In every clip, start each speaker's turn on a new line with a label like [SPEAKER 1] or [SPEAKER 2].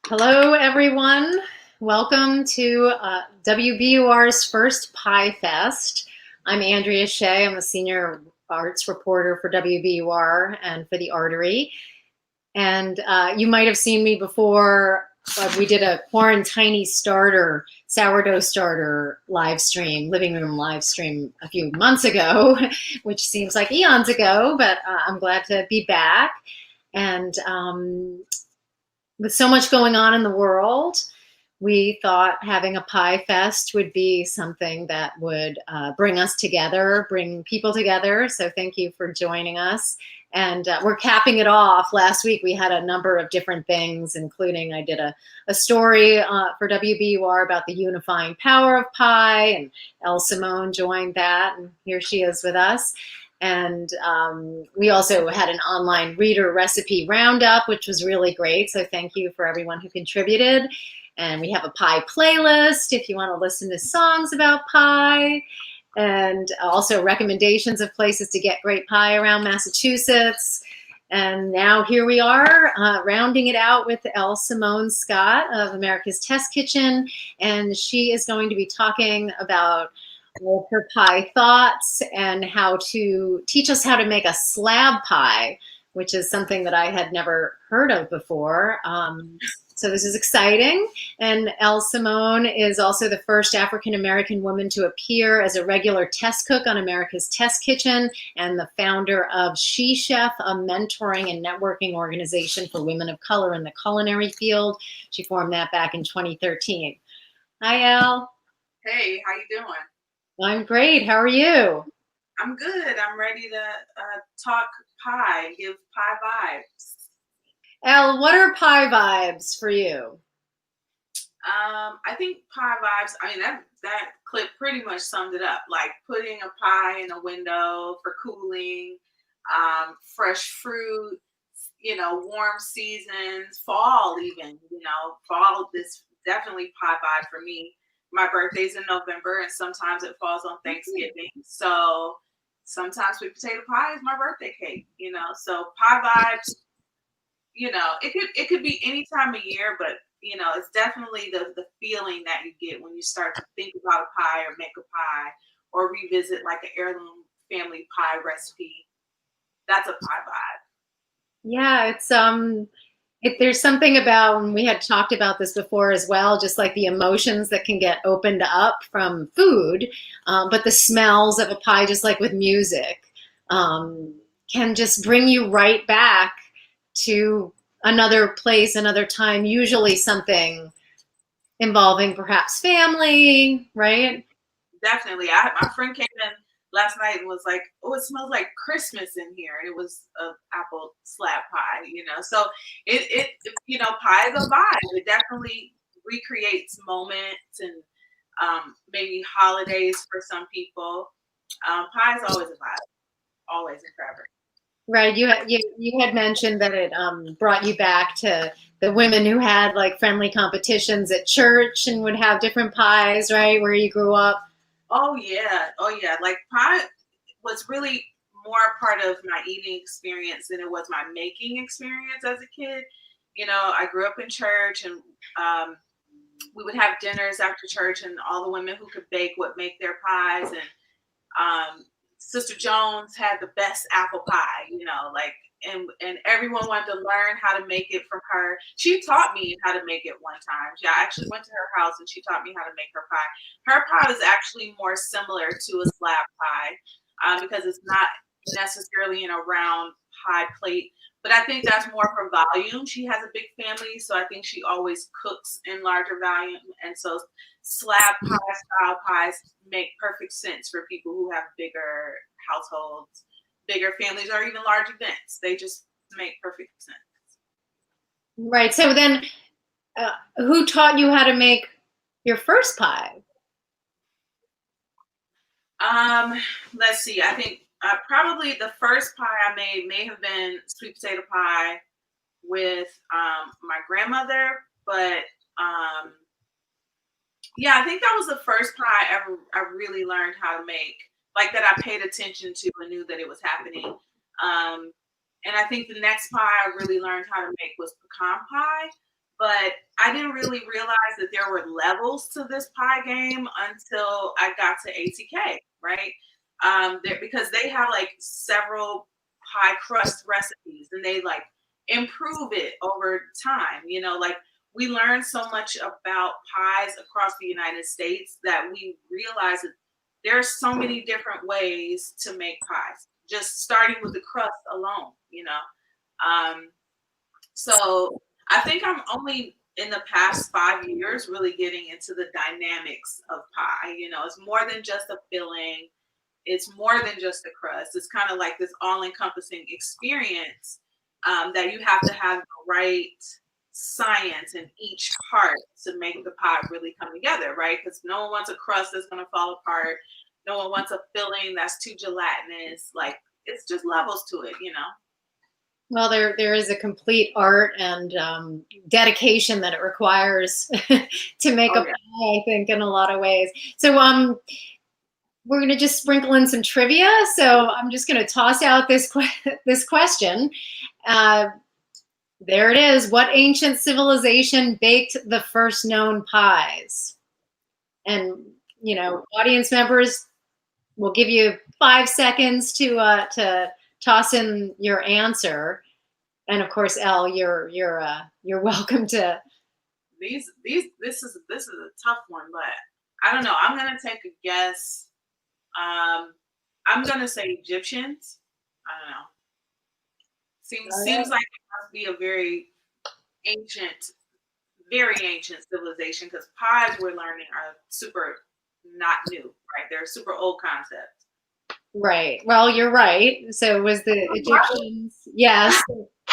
[SPEAKER 1] Hello, everyone. Welcome to WBUR's first Pie Fest. I'm Andrea Shea. I'm a senior arts reporter for WBUR and for the ARTery. And you might have seen me before. We did a quarantine starter, sourdough starter live stream, living room live stream a few months ago, which seems like eons ago, but I'm glad to be back. And with so much going on in the world, we thought having a pie fest would be something that would bring us together, bring people together. So thank you for joining us. And we're capping it off. Last week we had a number of different things, including I did a story for WBUR about the unifying power of pie, and Elle Simone joined that, and here she is with us. And we also had an online reader recipe roundup, which was really great. So thank you for everyone who contributed. And we have a pie playlist if you want to listen to songs about pie, and also recommendations of places to get great pie around Massachusetts. And now here we are, rounding it out with Elle Simone Scott of America's Test Kitchen. And she is going to be talking about all of her pie thoughts and how to teach us how to make a slab pie, which is something that I had never heard of before. So this is exciting. And Elle Simone is also the first African-American woman to appear as a regular test cook on America's Test Kitchen, and the founder of She Chef, a mentoring and networking organization for women of color in the culinary field. She formed that back in 2013. Hi, Elle.
[SPEAKER 2] Hey, how you doing?
[SPEAKER 1] I'm great. How are you?
[SPEAKER 2] I'm good. I'm ready to talk pie, give pie vibes.
[SPEAKER 1] Elle, what are pie vibes for you?
[SPEAKER 2] I think pie vibes. I mean that clip pretty much summed it up. Like putting a pie in a window for cooling, fresh fruit. Warm seasons, fall even. Fall is definitely pie vibe for me. My birthday's in November, and sometimes it falls on Thanksgiving. So sometimes sweet potato pie is my birthday cake. So pie vibes. It could be any time of year, but it's definitely the feeling that you get when you start to think about a pie or make a pie or revisit like an heirloom family pie recipe. That's a pie vibe.
[SPEAKER 1] Yeah, there's something about, and we had talked about this before as well, just like the emotions that can get opened up from food, but the smells of a pie, just like with music, can just bring you right back to another place, another time, usually something involving perhaps family, right?
[SPEAKER 2] Definitely. My friend came in last night and was like, "Oh, it smells like Christmas in here," and it was an apple slab pie. So pie is a vibe. It definitely recreates moments and maybe holidays for some people. Pie is always a vibe, always and forever.
[SPEAKER 1] Right. You had mentioned that it brought you back to the women who had like friendly competitions at church and would have different pies, right, where you grew up.
[SPEAKER 2] Oh yeah. Like pie was really more part of my eating experience than it was my making experience as a kid. I grew up in church, and we would have dinners after church, and all the women who could bake would make their pies. And Sister Jones had the best apple pie, and everyone wanted to learn how to make it from her. She taught me how to make it one time. Yeah, I actually went to her house and she taught me how to make her pie. Her pie is actually more similar to a slab pie because it's not necessarily in a round pie plate. But I think that's more for volume. She has a big family, so I think she always cooks in larger volume. And so slab pie style pies make perfect sense for people who have bigger households, bigger families, or even large events. They just make perfect sense.
[SPEAKER 1] Right. So then, who taught you how to make your first pie?
[SPEAKER 2] Um, let's see. I think probably the first pie I made may have been sweet potato pie with my grandmother, but yeah, I think that was the first pie I really learned how to make, like that I paid attention to and knew that it was happening. And I think the next pie I really learned how to make was pecan pie, but I didn't really realize that there were levels to this pie game until I got to ATK, right? Because they have like several pie crust recipes, and they like improve it over time. You know, like we learn so much about pies across the United States that we realize that there are so many different ways to make pies, just starting with the crust alone, you know. Um, so I think I'm only in the past 5 years really getting into the dynamics of pie. You know, it's more than just a filling, it's more than just a crust. It's kind of like this all encompassing experience that you have to have the right science in each part to make the pie really come together, right? Because no one wants a crust that's going to fall apart. No one wants a filling that's too gelatinous. Like, it's just levels to it, you know?
[SPEAKER 1] Well, there is a complete art and dedication that it requires to make
[SPEAKER 2] Oh,
[SPEAKER 1] a
[SPEAKER 2] yeah.
[SPEAKER 1] pie, I think, in a lot of ways. So we're going to just sprinkle in some trivia. So I'm just going to toss out this question. There it is. What ancient civilization baked the first known pies? And, you know, audience members, we'll give you 5 seconds to toss in your answer. And of course, Elle, you're welcome to.
[SPEAKER 2] This is a tough one, but I don't know. I'm gonna take a guess. I'm gonna say Egyptians. I don't know. Seems like it must be a ancient, very ancient civilization, because pies we're learning are super not new, right? They're super old concepts.
[SPEAKER 1] Right. Well, you're right. So it was the Egyptians. Yes.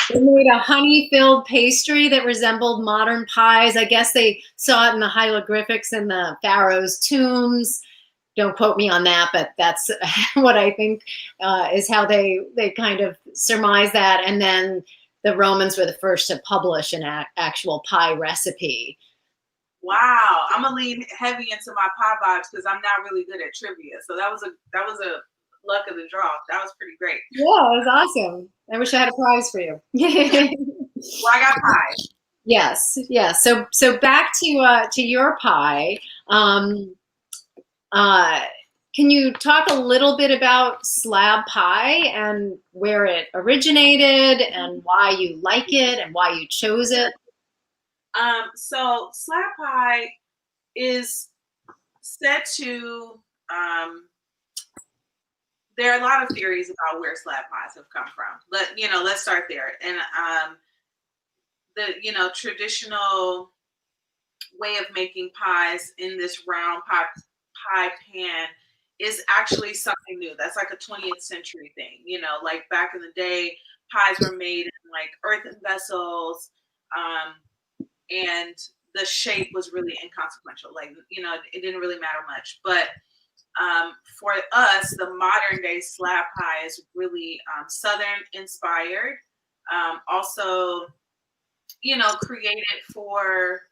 [SPEAKER 1] They made a honey-filled pastry that resembled modern pies. I guess they saw it in the hieroglyphics in the pharaoh's tombs. Don't quote me on that, but that's what I think is how they kind of surmise that. And then the Romans were the first to publish an actual pie recipe.
[SPEAKER 2] Wow, I'm gonna lean heavy into my pie vibes because I'm not really good at trivia. So that was a luck of the draw. That was pretty great.
[SPEAKER 1] Yeah, it was awesome. I wish I had a prize for you.
[SPEAKER 2] Well, I got pie.
[SPEAKER 1] Yes, yes. So back to your pie. Um, can you talk a little bit about slab pie and where it originated and why you like it and why you chose it?
[SPEAKER 2] So slab pie is said to there are a lot of theories about where slab pies have come from. Let's start there. And the traditional way of making pies in this round pie pan is actually something new. That's like a 20th century thing. You know, like back in the day, pies were made in like earthen vessels, and the shape was really inconsequential. Like, it didn't really matter much. But for us, the modern day slab pie is really Southern inspired. Also, created for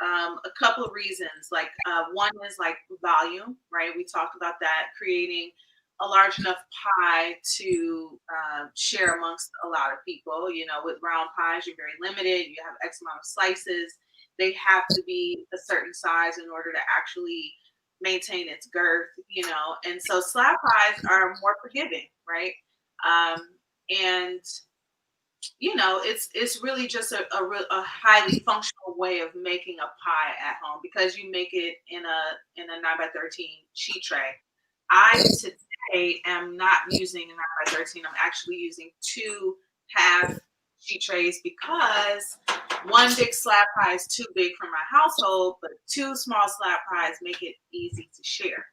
[SPEAKER 2] a couple of reasons. Like one is like volume, right? We talked about that, creating a large enough pie to share amongst a lot of people. With round pies, you're very limited. You have X amount of slices. They have to be a certain size in order to actually maintain its girth, and so slab pies are more forgiving, right? And it's really just a highly functional way of making a pie at home, because you make it in a 9x13 sheet tray. I today am not using a 9x13. I'm actually using 2 half sheet trays, because one big slab pie is too big for my household, but 2 small slab pies make it easy to share.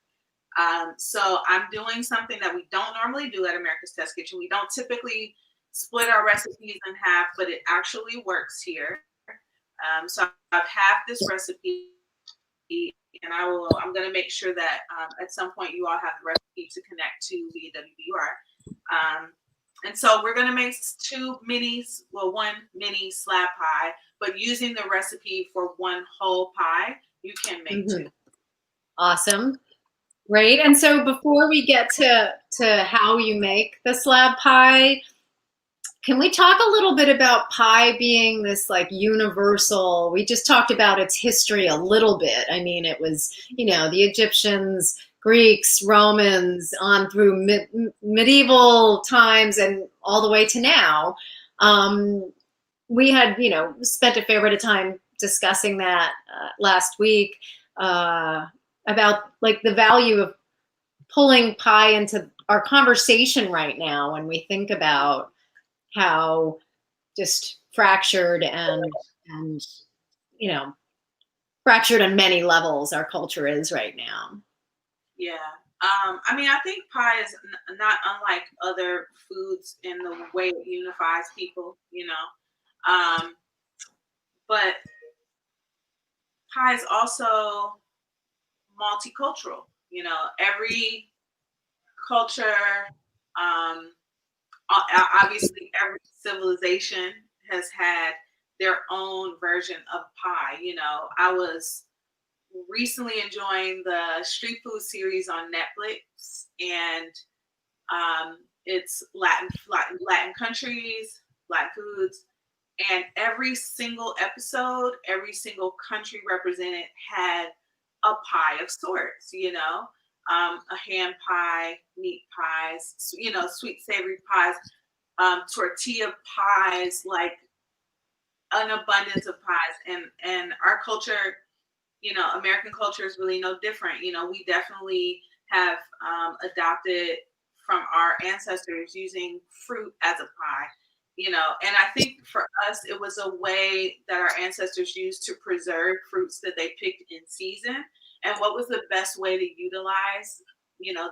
[SPEAKER 2] So I'm doing something that we don't normally do at America's Test Kitchen. We don't typically split our recipes in half, but it actually works here. So I've halved this recipe, and I'm going to make sure that at some point you all have the recipe to connect to via WBUR. And so we're going to make 1 mini slab pie, but using the recipe for 1 whole pie, you can make 2.
[SPEAKER 1] Awesome. Great. And so before we get to how you make the slab pie, Can we talk a little bit about pie being this like universal? We just talked about its history a little bit. I mean, it was, the Egyptians, Greeks, Romans, on through medieval times and all the way to now. Um, we had, spent a fair bit of time discussing that last week about like the value of pulling pie into our conversation right now when we think about how just fractured and you know fractured on many levels our culture is right now.
[SPEAKER 2] Yeah. I mean, I think pie is not unlike other foods in the way it unifies people, but pie is also multicultural. Every culture, um, obviously, every civilization has had their own version of pie. I was recently enjoying the street food series on Netflix, and it's Latin countries, Latin foods, and every single episode, every single country represented had a pie of sorts. A ham pie, meat pies, sweet savory pies, tortilla pies, like an abundance of pies, and our culture, American culture is really no different. We definitely have adopted from our ancestors using fruit as a pie, and I think for us, it was a way that our ancestors used to preserve fruits that they picked in season. And what was the best way to utilize,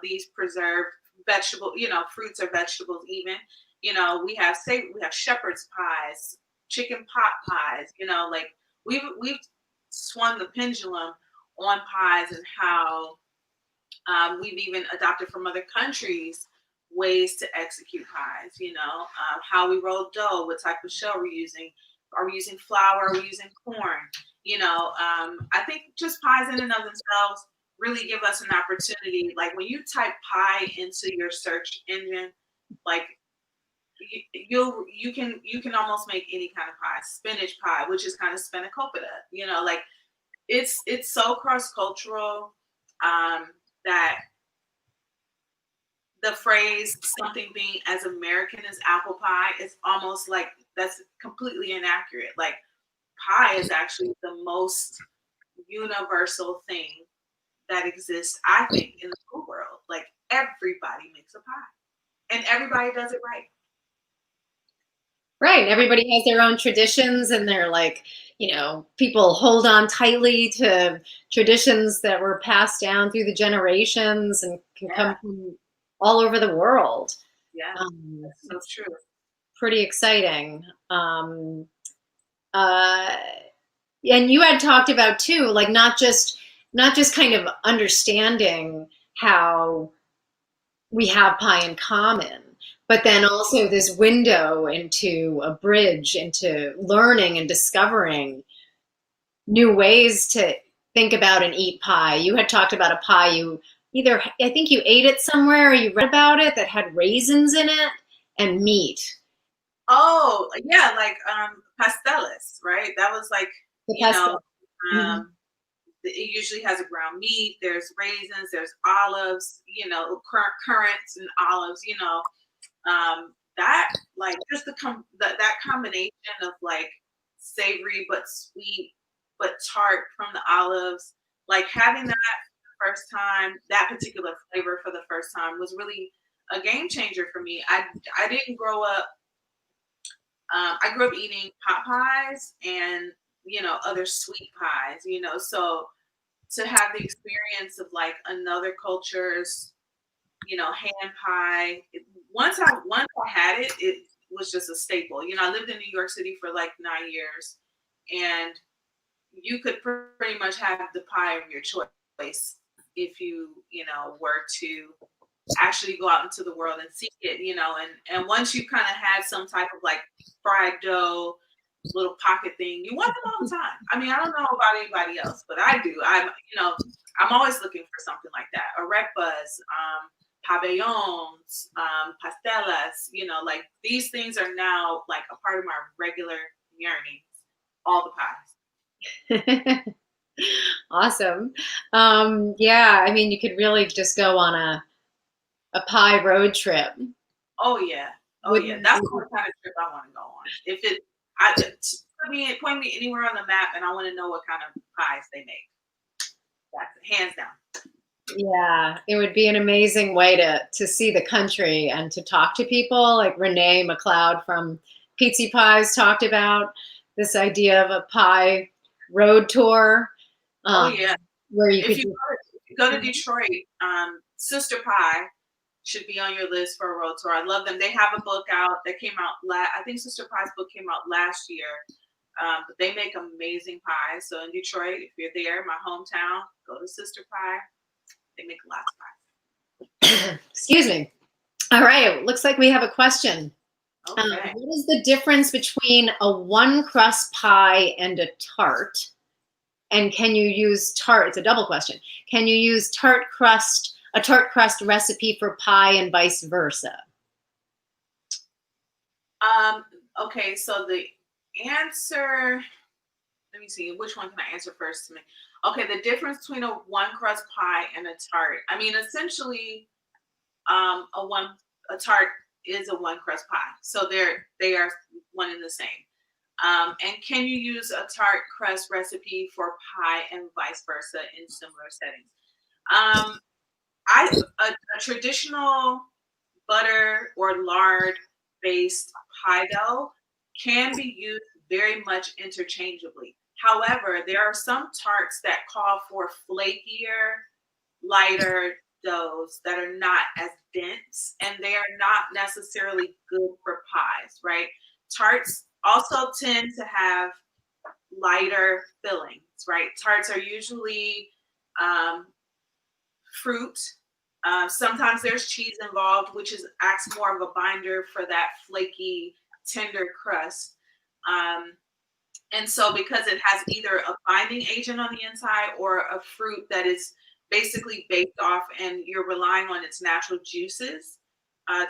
[SPEAKER 2] these preserved vegetable, fruits or vegetables even, we have shepherd's pies, chicken pot pies, like we've swung the pendulum on pies and how we've even adopted from other countries ways to execute pies. How we roll dough, what type of shell we're using. Are we using flour? Are we using corn? I think just pies in and of themselves really give us an opportunity. Like when you type pie into your search engine, like you can almost make any kind of pie. Spinach pie, which is kind of spanakopita. Like it's so cross cultural that the phrase something being as American as apple pie is almost like that's completely inaccurate. Like pie is actually the most universal thing that exists, I think, in the food world. Like everybody makes a pie and everybody does it right.
[SPEAKER 1] Right. Everybody has their own traditions, and they're like, people hold on tightly to traditions that were passed down through the generations and can
[SPEAKER 2] Yeah,
[SPEAKER 1] come from all over the world.
[SPEAKER 2] yeah, that's so
[SPEAKER 1] It's
[SPEAKER 2] true.
[SPEAKER 1] pretty exciting. Uh, and you had talked about too, like not just kind of understanding how we have pie in common, but then also this window into a bridge into learning and discovering new ways to think about and eat pie. You had talked about a pie I think you ate it somewhere or you read about it that had raisins in it and meat.
[SPEAKER 2] Oh, yeah, like pasteles, right? That was like,
[SPEAKER 1] The
[SPEAKER 2] you
[SPEAKER 1] pesto.
[SPEAKER 2] know,
[SPEAKER 1] Mhm.
[SPEAKER 2] um, it usually has a ground meat. There's raisins. There's olives. Currants and olives. That like just that combination of like savory but sweet but tart from the olives. Like having that first time, that particular flavor for the first time was really a game changer for me. I didn't grow up I grew up eating pot pies and other sweet pies. So to have the experience of like another culture's hand pie. Once I had it, it was just a staple. I lived in New York City for like 9 years, and you could pretty much have the pie of your choice if you were to actually go out into the world and seek it, and once you kind of had some type of like fried dough little pocket thing, you want them all the time. I mean, I don't know about anybody else, but I do. I'm always looking for something like that. A red buzz, pabellones, pastelas, you know, like these things are now like a part of my regular yearnings, all the pies.
[SPEAKER 1] Awesome. Yeah, I mean, you could really just go on a pie road trip.
[SPEAKER 2] Oh yeah. Oh yeah.
[SPEAKER 1] Wouldn't
[SPEAKER 2] That's the kind of trip I want to go on. If it, point me anywhere on the map and I want to know what kind of pies they make. That's hands down.
[SPEAKER 1] Yeah, it would be an amazing way to see the country and to talk to people. Like Renee McLeod from Pizza Pies talked about this idea of a pie road tour,
[SPEAKER 2] Oh
[SPEAKER 1] um,
[SPEAKER 2] yeah.
[SPEAKER 1] where you
[SPEAKER 2] If
[SPEAKER 1] could
[SPEAKER 2] you
[SPEAKER 1] just,
[SPEAKER 2] go to Detroit, Sister Pie should be on your list for a world tour. I love them. They have a book out that came out. I think Sister Pie's book came out last year. But they make amazing pies. So in Detroit, if you're there, my hometown, go to Sister Pie. They make lots of pies.
[SPEAKER 1] excuse me. All right, looks like we have a question.
[SPEAKER 2] Okay.
[SPEAKER 1] What is the difference between a one crust pie and a tart? And can you use tart? It's a double question. Can you use a tart crust recipe for pie and vice versa?
[SPEAKER 2] Okay, so the answer, let me see, which one can I answer first to me? Okay, the difference between a one crust pie and a tart. I mean, essentially, a tart is a one crust pie. So they are one and the same. And can you use a tart crust recipe for pie and vice versa in similar settings? Um, a traditional butter or lard based pie dough can be used very much interchangeably. However, there are some tarts that call for flakier, lighter doughs that are not as dense and they are not necessarily good for pies, right? Tarts also tend to have lighter fillings, right? Tarts are usually um, fruit. Sometimes there's cheese involved, which acts more of a binder for that flaky, tender crust. Um, and so, because it has either a binding agent on the inside or a fruit that is basically baked off, and you're relying on its natural juices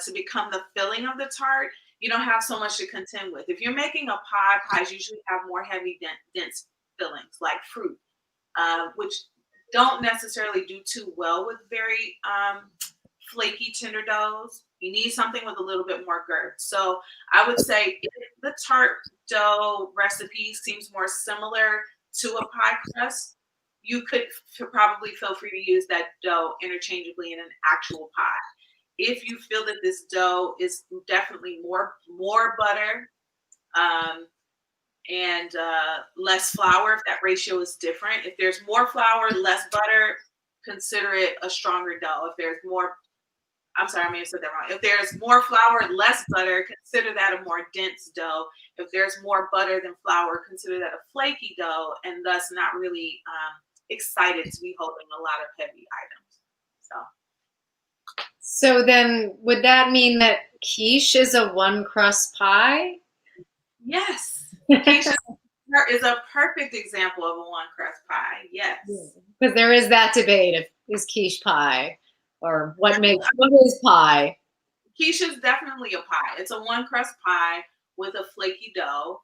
[SPEAKER 2] to become the filling of the tart, you don't have so much to contend with. If you're making a pie, pies usually have more heavy, dense fillings like fruit, which don't necessarily do too well with very flaky tender doughs. You need something with a little bit more girth. So I would say if the tart dough recipe seems more similar to a pie crust, you could probably feel free to use that dough interchangeably in an actual pie. If you feel that this dough is definitely more butter, and less flour, if that ratio is different. If there's more flour, less butter, consider it a stronger dough. If there's more, I'm sorry, I may have said that wrong. If there's more flour, less butter, consider that a more dense dough. If there's more butter than flour, consider that a flaky dough, and thus not really excited to be holding a lot of heavy items.
[SPEAKER 1] So then would that mean that quiche is a one crust pie?
[SPEAKER 2] Yes. Quiche is a perfect example of a one crust pie. Yes.
[SPEAKER 1] Because there is that debate of is quiche pie or what is pie?
[SPEAKER 2] Quiche is definitely a pie. It's a one crust pie with a flaky dough,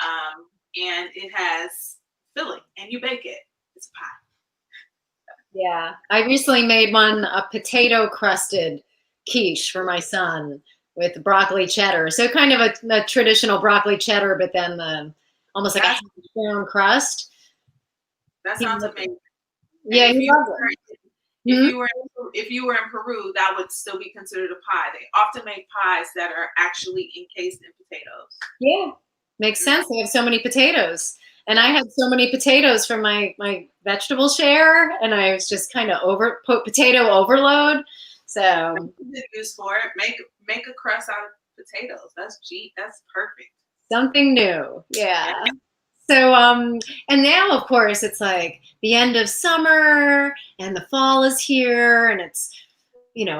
[SPEAKER 2] and it has filling, and you bake it. It's a pie.
[SPEAKER 1] Yeah, I recently made a potato crusted quiche for my son with broccoli cheddar. So kind of a traditional broccoli cheddar, but then almost like a hash brown crust.
[SPEAKER 2] That sounds amazing.
[SPEAKER 1] Yeah, he loves it.
[SPEAKER 2] If you were in Peru, that would still be considered a pie. They often make pies that are actually encased in potatoes.
[SPEAKER 1] Yeah, makes sense. They have so many potatoes. And I had so many potatoes from my vegetable share, and I was just kind of potato overload. So
[SPEAKER 2] good use for it. Make a crust out of potatoes. That's perfect.
[SPEAKER 1] Something new. Yeah. So and now of course it's like the end of summer and the fall is here and it's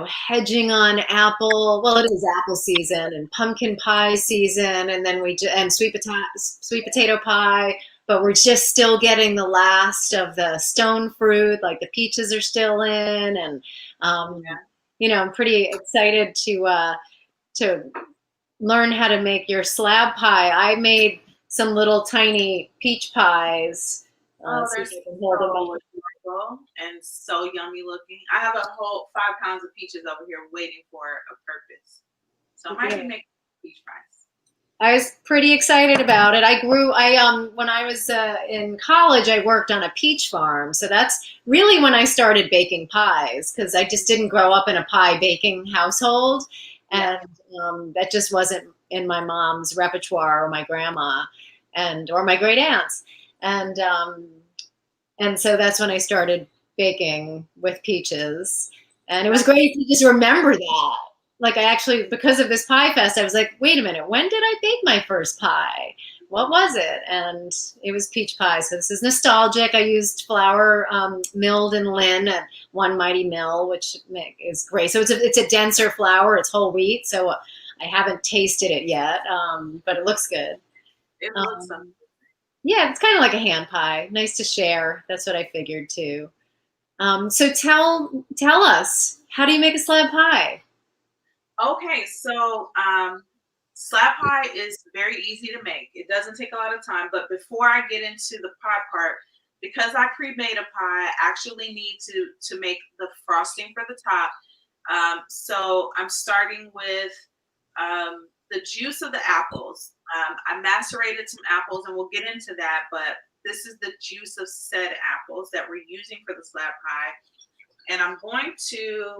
[SPEAKER 1] hedging on apple. Well, it is apple season and pumpkin pie season, and then and sweet potato pie. But we're just still getting the last of the stone fruit, like the peaches are still in, and I'm pretty excited to learn how to make your slab pie. I made some little tiny peach pies.
[SPEAKER 2] Oh,
[SPEAKER 1] See
[SPEAKER 2] they're
[SPEAKER 1] if I can hold them
[SPEAKER 2] so
[SPEAKER 1] up.
[SPEAKER 2] adorable and so yummy looking. I have a whole 5 pounds of peaches over here waiting for a purpose. So I might be
[SPEAKER 1] Yeah.
[SPEAKER 2] making peach pies.
[SPEAKER 1] I was pretty excited about it. When I was in college, I worked on a peach farm. So that's really when I started baking pies because I just didn't grow up in a pie baking household.
[SPEAKER 2] Yeah.
[SPEAKER 1] And that just wasn't in my mom's repertoire or my grandma or my great aunts. And, um, and so that's when I started baking with peaches. And it was great to just remember that. Like I actually, because of this pie fest, I was like, wait a minute, when did I bake my first pie? What was it? And it was peach pie. So this is nostalgic. I used flour milled in Lynn at One Mighty Mill, which is great. So it's a denser flour. It's whole wheat. So I haven't tasted it yet, but it looks good.
[SPEAKER 2] It looks
[SPEAKER 1] Um,
[SPEAKER 2] something.
[SPEAKER 1] yeah, it's kind of like a hand pie. Nice to share. That's what I figured too. So tell us, how do you make a slab pie?
[SPEAKER 2] Okay, so slab pie is very easy to make. It doesn't take a lot of time, but before I get into the pie part, because I pre-made a pie, I actually need to make the frosting for the top. So I'm starting with the juice of the apples. I macerated some apples, and we'll get into that, but this is the juice of said apples that we're using for the slab pie. And I'm going to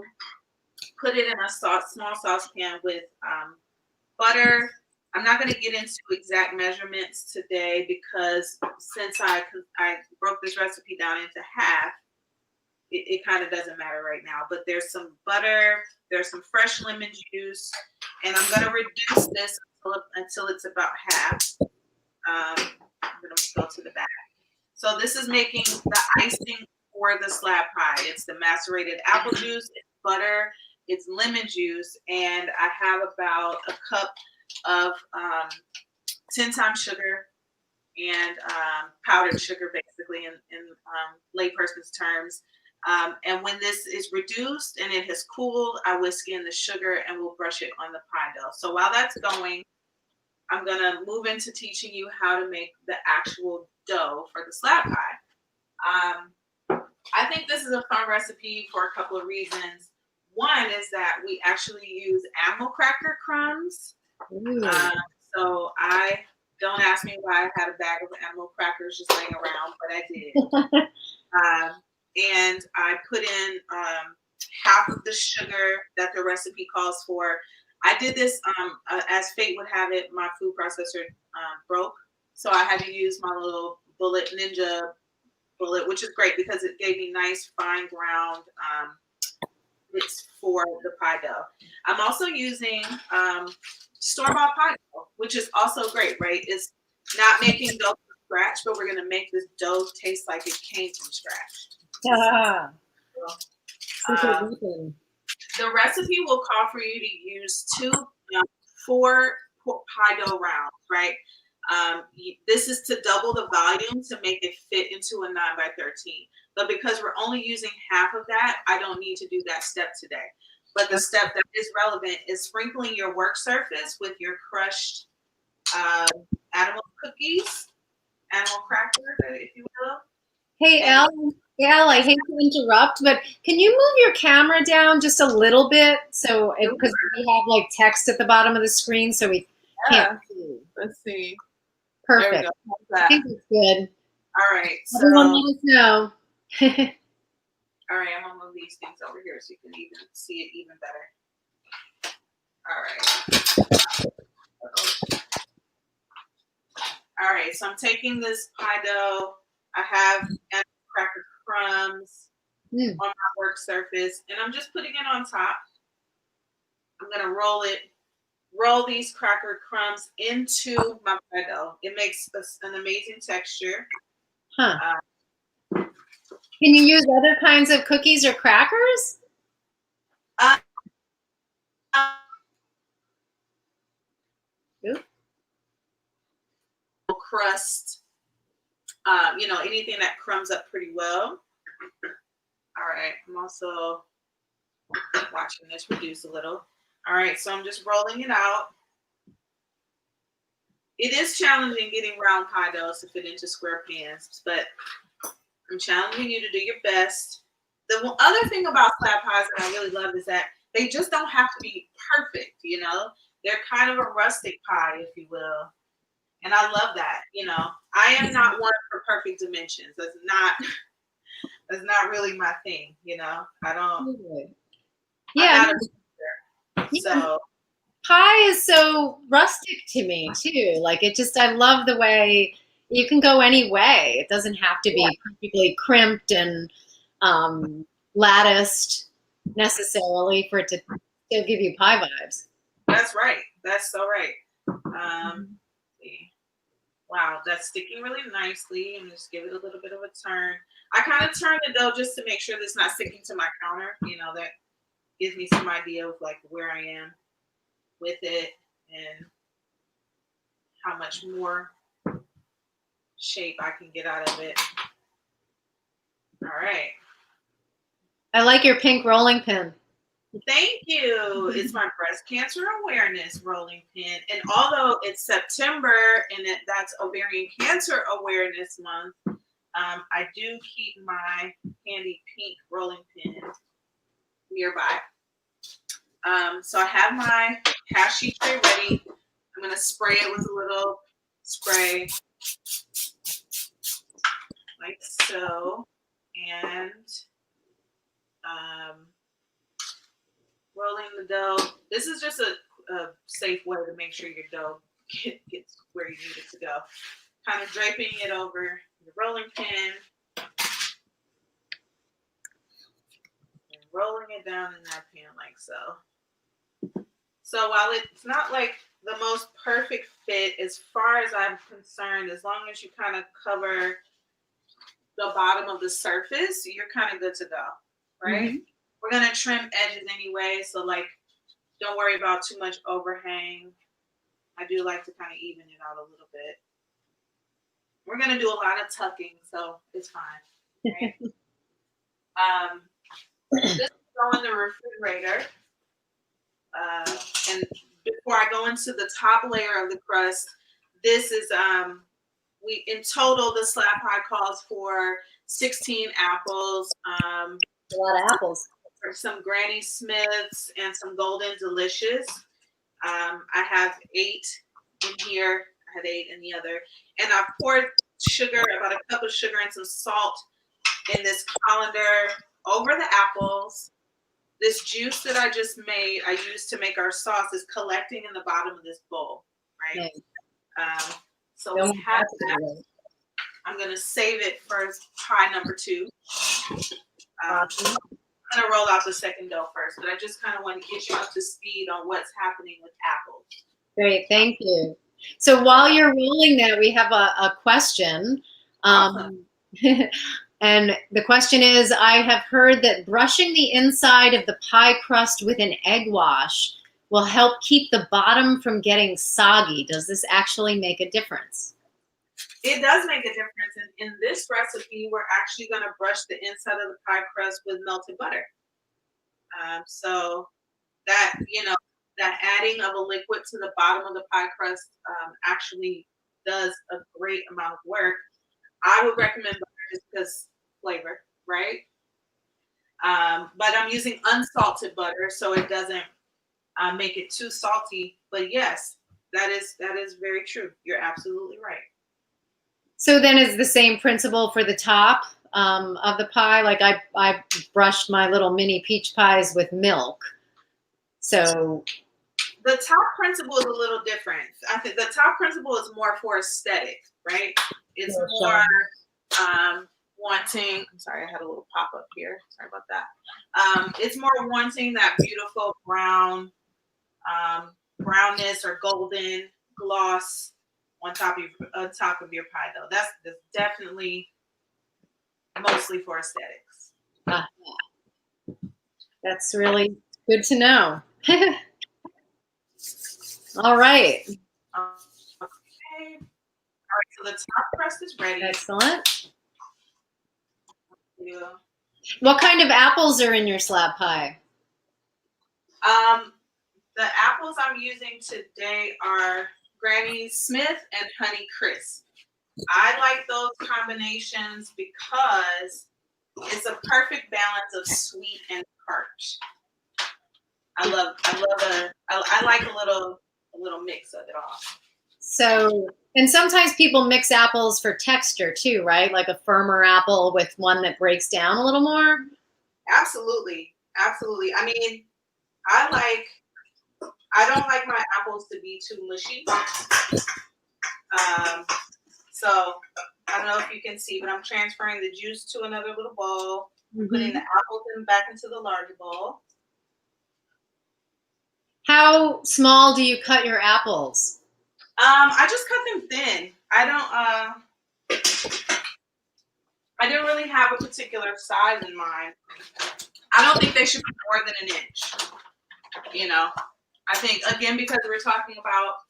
[SPEAKER 2] put it in a small saucepan with butter. I'm not going to get into exact measurements today because since I broke this recipe down into half, it kind of doesn't matter right now. But there's some butter, there's some fresh lemon juice, and I'm going to reduce this until it's about half. I'm going to go to the back. So this is making the icing for the slab pie. It's the macerated apple juice, it's butter, it's lemon juice, and I have about a cup of 10 times sugar and powdered sugar, basically, in layperson's terms. And when this is reduced and it has cooled, I whisk in the sugar and we'll brush it on the pie dough. So while that's going, I'm going to move into teaching you how to make the actual dough for the slab pie. I think this is a fun recipe for a couple of reasons. One is that we actually use animal cracker crumbs. So don't ask me why I had a bag of animal crackers just laying around, but I did. And I put in half of the sugar that the recipe calls for. I did this as fate would have it. My food processor broke, so I had to use my little Ninja bullet, which is great because it gave me nice fine ground bits for the pie dough. I'm also using store-bought pie dough, which is also great, right? It's not making dough from scratch, but we're going to make this dough taste like it came from scratch. The recipe will call for you to use 4 pie dough rounds, right? This is to double the volume to make it fit into a 9x13. But because we're only using half of that, I don't need to do that step today. But the step that is relevant is sprinkling your work surface with your crushed animal cookies, animal crackers, if you will.
[SPEAKER 1] Hey, Elle, I hate to interrupt, but can you move your camera down just a little bit because we have like text at the bottom of the screen, so we can't see.
[SPEAKER 2] Let's see.
[SPEAKER 1] Perfect. I think that's good.
[SPEAKER 2] All right.
[SPEAKER 1] Everyone let us know.
[SPEAKER 2] All right, I'm gonna move these things over here so you can even see it even better. All right, so I'm taking this pie dough. I have cracker crumbs on my work surface, and I'm just putting it on top. I'm gonna roll these cracker crumbs into my pie dough. It makes an amazing texture.
[SPEAKER 1] Can you use other kinds of cookies or crackers?
[SPEAKER 2] Crust, anything that crumbs up pretty well. All right, I'm also Watching this reduce a little. All right, so I'm just rolling it out. It is challenging getting round pie doughs to fit into square pans, but I'm challenging you to do your best. The other thing about slab pies that I really love is that they just don't have to be perfect, you know? They're kind of a rustic pie, if you will. And I love that, you know. I am not one for perfect dimensions. That's not really my thing, you know. I don't.
[SPEAKER 1] Yeah.
[SPEAKER 2] So
[SPEAKER 1] pie is so rustic to me too. Like it just, I love the way you can go any way. It doesn't have to be perfectly crimped and latticed necessarily for it to still give you pie vibes.
[SPEAKER 2] That's right. That's so right. Wow, that's sticking really nicely. And just give it a little bit of a turn. I kind of turn the dough just to make sure that it's not sticking to my counter. You know, that gives me some idea of like where I am with it and how much more shape I can get out of it. All right.
[SPEAKER 1] I like your pink rolling pin.
[SPEAKER 2] Thank you. It's my breast cancer awareness rolling pin. And although it's September and that's ovarian cancer awareness month, I do keep my handy pink rolling pin nearby. So I have my half sheet tray ready. I'm going to spray it with a little spray like so. And rolling the dough. This is just a safe way to make sure your dough gets where you need it to go. Kind of draping it over the rolling pin and rolling it down in that pan like so. So while it's not like the most perfect fit as far as I'm concerned, as long as you kind of cover the bottom of the surface, you're kind of good to go, right? Mm-hmm. We're going to trim edges anyway, so like don't worry about too much overhang. I do like to kind of even it out a little bit. We're going to do a lot of tucking, so it's fine. Right? This is going in the refrigerator. And before I go into the top layer of the crust, this is, we in total, the slab pie calls for 16 apples.
[SPEAKER 1] A lot of apples.
[SPEAKER 2] Some Granny Smiths and some Golden Delicious. I have 8 in here. I have 8 in the other. And I poured sugar, about a cup of sugar and some salt in this colander over the apples. This juice that I just made, I used to make our sauce, is collecting in the bottom of this bowl, right? Okay. So we have that. I'm going to save it for pie number 2. I'm going to roll out the second dough first, but I just kind of want to get you up to speed on what's happening with apples.
[SPEAKER 1] Great, thank you. So while you're rolling that, we have a question. Awesome. And the question is, I have heard that brushing the inside of the pie crust with an egg wash will help keep the bottom from getting soggy. Does this actually make a difference?
[SPEAKER 2] It does make a difference. And in this recipe, we're actually going to brush the inside of the pie crust with melted butter. So that, you know, that adding of a liquid to the bottom of the pie crust actually does a great amount of work. I would recommend butter just because flavor, right? But I'm using unsalted butter, so it doesn't make it too salty. But yes, that is very true. You're absolutely right.
[SPEAKER 1] So then is the same principle for the top of the pie? Like I brushed my little mini peach pies with milk. So
[SPEAKER 2] the top principle is a little different. I think the top principle is more for aesthetic, right? It's more wanting, I'm sorry, I had a little pop up here. Sorry about that. It's more wanting that beautiful brown, brownness or golden gloss on top of your pie though. That's definitely mostly for aesthetics.
[SPEAKER 1] That's really good to know. All right.
[SPEAKER 2] Okay. All right, so the top crust is ready.
[SPEAKER 1] Excellent. Yeah. What kind of apples are in your slab pie?
[SPEAKER 2] The apples I'm using today are Granny Smith and Honey Crisp. I like those combinations because it's a perfect balance of sweet and tart. I like a little mix of it all.
[SPEAKER 1] So, and sometimes people mix apples for texture too, right? Like a firmer apple with one that breaks down a little more.
[SPEAKER 2] Absolutely. Absolutely. I mean, I don't like my apples to be too mushy. So I don't know if you can see, but I'm transferring the juice to another little bowl, putting the apples back into the larger bowl.
[SPEAKER 1] How small do you cut your apples?
[SPEAKER 2] I just cut them thin. I didn't really have a particular size in mind. I don't think they should be more than an inch. You know, I think, again, because we're talking about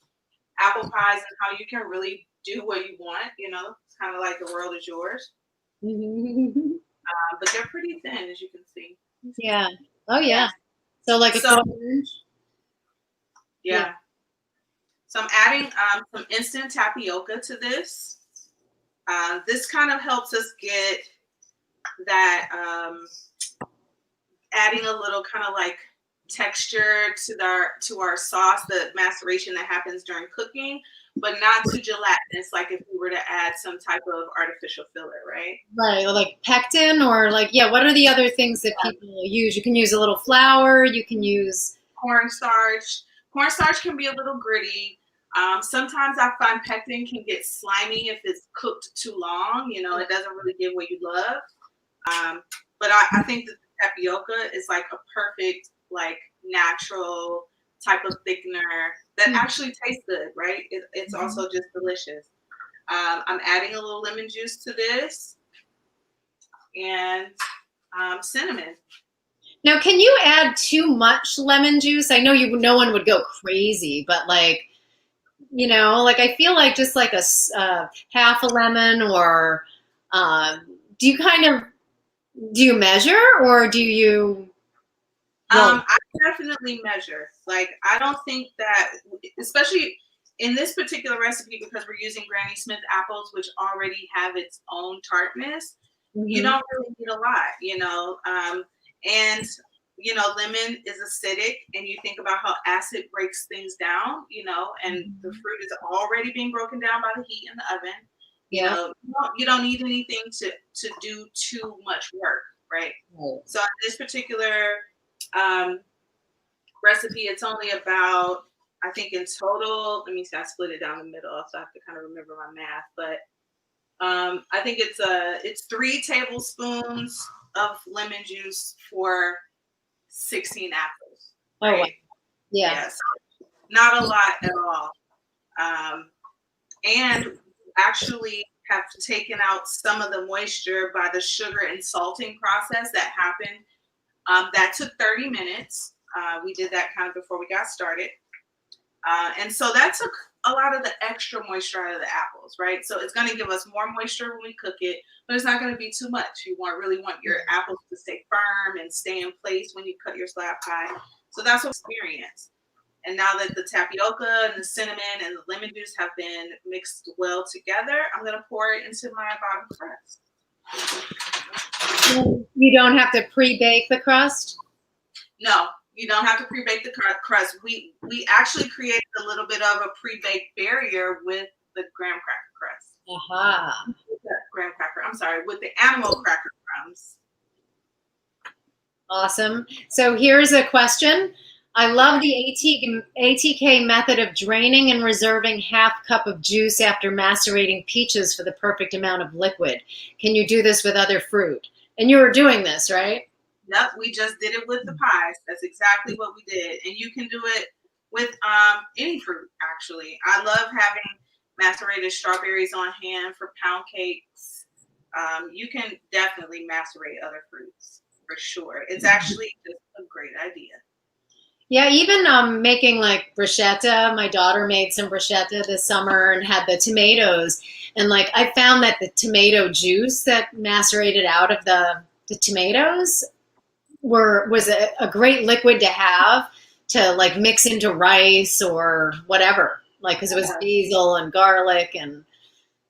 [SPEAKER 2] apple pies and how you can really do what you want, you know, it's kind of like the world is yours. But they're pretty thin, as you can see.
[SPEAKER 1] Yeah. Oh, yeah. So like a quarter inch?
[SPEAKER 2] Yeah. So I'm adding some instant tapioca to this. This kind of helps us get that, adding a little kind of like texture to our sauce, the maceration that happens during cooking, but not too gelatinous, like if we were to add some type of artificial filler, right?
[SPEAKER 1] Right, or like pectin, or like, yeah, what are the other things that people use? You can use a little flour, you can use
[SPEAKER 2] cornstarch. Cornstarch can be a little gritty. Sometimes I find pectin can get slimy if it's cooked too long. You know, it doesn't really give what you love. But I think that the tapioca is like a perfect, like natural type of thickener that actually tastes good, right? It's also just delicious. I'm adding a little lemon juice to this and cinnamon.
[SPEAKER 1] Now, can you add too much lemon juice? I know no one would go crazy, but like, you know, like I feel like just like a half a lemon, or do you measure, or do you?
[SPEAKER 2] I definitely measure. Like, I don't think that, especially in this particular recipe, because we're using Granny Smith apples, which already have its own tartness, you don't really need a lot, you know. And, you know, lemon is acidic, and you think about how acid breaks things down, you know, and the fruit is already being broken down by the heat in the oven. You know, you don't need anything to do too much work, right? So in this particular recipe, it's only about, I think in total, let me see, I split it down the middle, so I have to kind of remember my math, but I think it's 3 tablespoons of lemon juice for 16 apples. Right?
[SPEAKER 1] Oh, yeah.
[SPEAKER 2] So not a lot at all. And actually have taken out some of the moisture by the sugar and salting process that happened. That took 30 minutes. We did that kind of before we got started. And so that took a lot of the extra moisture out of the apples, right? So it's going to give us more moisture when we cook it, but it's not going to be too much. You really want your apples to stay firm and stay in place when you cut your slab pie. So that's what we experienced. And now that the tapioca and the cinnamon and the lemon juice have been mixed well together, I'm going to pour it into my bottom crust.
[SPEAKER 1] You don't have to pre-bake the crust?
[SPEAKER 2] No, you don't have to pre-bake the crust. We actually created a little bit of a pre-baked barrier with the graham cracker crust. With the animal cracker crumbs.
[SPEAKER 1] Awesome. So here's a question. I love the ATK method of draining and reserving half cup of juice after macerating peaches for the perfect amount of liquid. Can you do this with other fruit? And you were doing this, right?
[SPEAKER 2] Yep, we just did it with the pies. That's exactly what we did. And you can do it with any fruit, actually. I love having macerated strawberries on hand for pound cakes. You can definitely macerate other fruits, for sure. It's actually just a great idea.
[SPEAKER 1] Yeah, even making like bruschetta. My daughter made some bruschetta this summer and had the tomatoes. And like I found that the tomato juice that macerated out of the tomatoes was a great liquid to have to like mix into rice or whatever, like because it was basil and garlic, and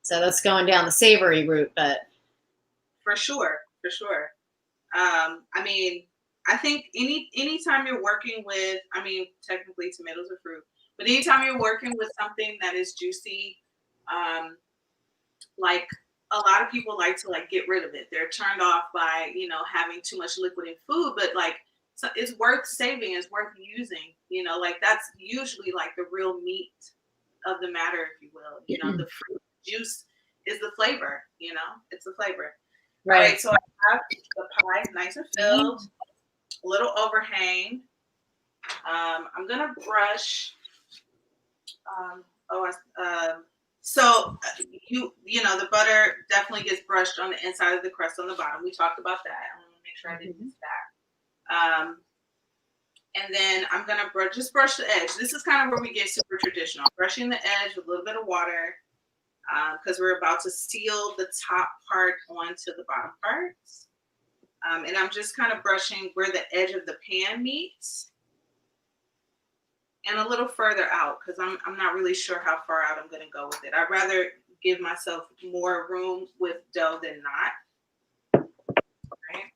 [SPEAKER 1] so that's going down the savory route. But
[SPEAKER 2] for sure, for sure. I mean, I think anytime you're working with, I mean, technically tomatoes are fruit, but anytime you're working with something that is juicy, like a lot of people like to like get rid of it. They're turned off by, you know, having too much liquid in food, but like so it's worth saving, it's worth using, you know, like that's usually like the real meat of the matter, if you will. You know, the fruit juice is the flavor, you know, it's the flavor. Right. All right, so I have the pie nice and filled, a little overhang. I'm gonna brush. So you know the butter definitely gets brushed on the inside of the crust on the bottom. We talked about that. I want to make sure I didn't miss that. And then I'm gonna just brush the edge. This is kind of where we get super traditional, brushing the edge with a little bit of water because we're about to seal the top part onto the bottom parts. And I'm just kind of brushing where the edge of the pan meets. And a little further out because I'm not really sure how far out I'm going to go with it. I'd rather give myself more room with dough than not. Right.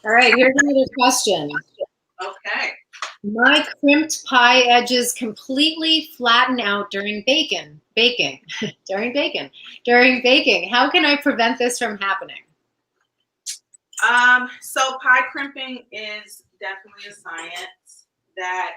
[SPEAKER 1] All right, here's another question.
[SPEAKER 2] Okay.
[SPEAKER 1] My crimped pie edges completely flatten out during baking. During baking. How can I prevent this from happening?
[SPEAKER 2] So pie crimping is definitely a science that